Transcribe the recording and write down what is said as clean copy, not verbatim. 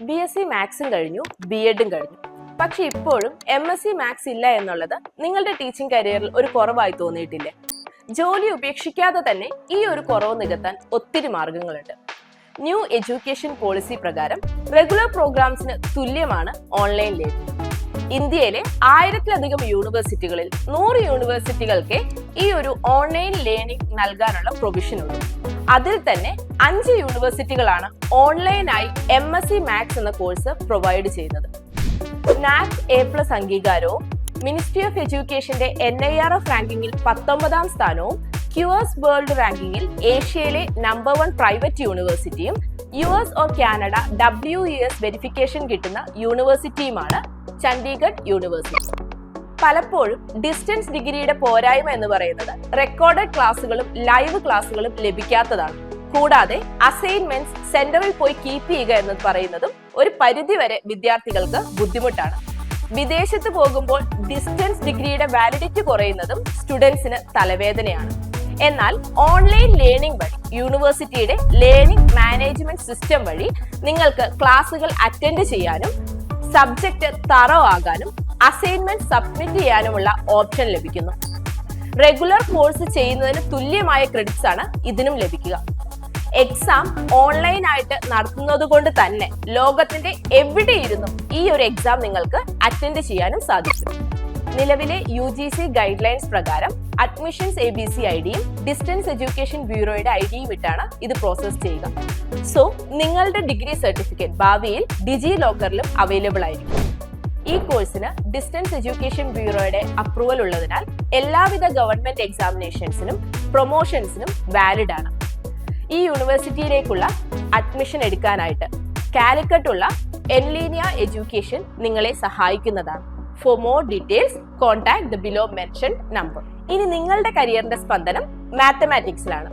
BSc മാത്സും കഴിഞ്ഞു, B.Edും കഴിഞ്ഞു. പക്ഷെ ഇപ്പോഴും MSc മാത്സ് ഇല്ല എന്നുള്ളത് നിങ്ങളുടെ ടീച്ചിങ് കരിയറിൽ ഒരു കുറവായി തോന്നിയിട്ടില്ലേ? ജോലി ഉപേക്ഷിക്കാതെ തന്നെ ഈ ഒരു കുറവ് നികത്താൻ ഒത്തിരി മാർഗങ്ങളുണ്ട്. ന്യൂ എഡ്യൂക്കേഷൻ പോളിസി പ്രകാരം റെഗുലർ പ്രോഗ്രാംസിന് തുല്യമാണ് ഓൺലൈൻ ലേണിംഗ്. ഇന്ത്യയിലെ 1000-ലധികം യൂണിവേഴ്സിറ്റികളിൽ 100 യൂണിവേഴ്സിറ്റികൾക്ക് ഈ ഒരു ഓൺലൈൻ ലേണിംഗ് നൽകാനുള്ള പ്രൊവിഷൻ ഉണ്ട്. അതിൽ തന്നെ 5 യൂണിവേഴ്സിറ്റികളാണ് ഓൺലൈനായി MSc മാത്സ് എന്ന കോഴ്സ് പ്രൊവൈഡ് ചെയ്യുന്നത്. NAAC A+ അംഗീകാരവും മിനിസ്ട്രി ഓഫ് എഡ്യൂക്കേഷന്റെ NIRF റാങ്കിങ്ങിൽ 19ാം സ്ഥാനവും QS വേൾഡ് റാങ്കിങ്ങിൽ ഏഷ്യയിലെ നമ്പർ 1 പ്രൈവറ്റ് യൂണിവേഴ്സിറ്റിയും US or Canada WES verification കിട്ടുന്ന യൂണിവേഴ്സിറ്റിയുമാണ് ചണ്ഡീഗഡ് യൂണിവേഴ്സിറ്റി. പലപ്പോഴും ഡിസ്റ്റൻസ് ഡിഗ്രിയുടെ പോരായ്മ എന്ന് പറയുന്നത് റെക്കോർഡഡ് ക്ലാസ്സുകളും ലൈവ് ക്ലാസ്സുകളും ലഭിക്കാത്തതാണ്. കൂടാതെ അസൈൻമെന്റ്സ് സെന്ററിൽ പോയി കീപ്പ് ചെയ്യുക എന്ന് പറയുന്നതും ഒരു പരിധിവരെ വിദ്യാർത്ഥികൾക്ക് ബുദ്ധിമുട്ടാണ്. വിദേശത്ത് പോകുമ്പോൾ ഡിസ്റ്റൻസ് ഡിഗ്രിയുടെ വാലിഡിറ്റി കുറയുന്നതും സ്റ്റുഡൻസിന് തലവേദനയാണ്. എന്നാൽ ഓൺലൈൻ ലേണിംഗ് വഴി യൂണിവേഴ്സിറ്റിയുടെ ലേണിംഗ് മാനേജ്മെന്റ് സിസ്റ്റം വഴി നിങ്ങൾക്ക് ക്ലാസ്സുകൾ അറ്റൻഡ് ചെയ്യാനും സബ്ജക്റ്റ് തറോ ആകാനും അസൈൻമെന്റ് സബ്മിറ്റ് ചെയ്യാനുമുള്ള ഓപ്ഷൻ ലഭിക്കുന്നു. റെഗുലർ കോഴ്സ് ചെയ്യുന്നതിന് തുല്യമായ ക്രെഡിറ്റ്സ് ആണ് ഇതിനും ലഭിക്കുക. എക്സാം ഓൺലൈൻ ആയിട്ട് നടത്തുന്നത് കൊണ്ട് തന്നെ ലോകത്തിന്റെ എവിടെയിരുന്നും ഈ ഒരു എക്സാം നിങ്ങൾക്ക് അറ്റൻഡ് ചെയ്യാനും സാധിക്കും. നിലവിലെ UGC ഗൈഡ് ലൈൻസ് പ്രകാരം അഡ്മിഷൻസ് ABC ഐഡിയും ഡിസ്റ്റൻസ് എഡ്യൂക്കേഷൻ ബ്യൂറോയുടെ ഐഡിയും ഇട്ടാണ് ഇത് പ്രോസസ് ചെയ്യുക. സോ നിങ്ങളുടെ ഡിഗ്രി സർട്ടിഫിക്കറ്റ് ഭാവിയിൽ ഡിജി ലോക്കറിലും അവൈലബിൾ ആയിരിക്കും. ഈ കോഴ്സിന് ഡിസ്റ്റൻസ് എഡ്യൂക്കേഷൻ ബ്യൂറോയുടെ അപ്രൂവൽ ഉള്ളതിനാൽ എല്ലാവിധ ഗവൺമെന്റ് എക്സാമിനേഷൻസിനും പ്രൊമോഷൻസിനും വാലിഡ് ആണ്. ഈ യൂണിവേഴ്സിറ്റിയിലേക്കുള്ള അഡ്മിഷൻ എടുക്കാനായിട്ട് കാലിക്കറ്റുള്ള എൻലീനിയ എഡ്യൂക്കേഷൻ നിങ്ങളെ സഹായിക്കുന്നതാണ്. For more details, contact the below mentioned number. ഇനി നിങ്ങളുടെ കരിയറിന്റെ സ്പന്ദനം മാത്തമാറ്റിക്സിലാണ്.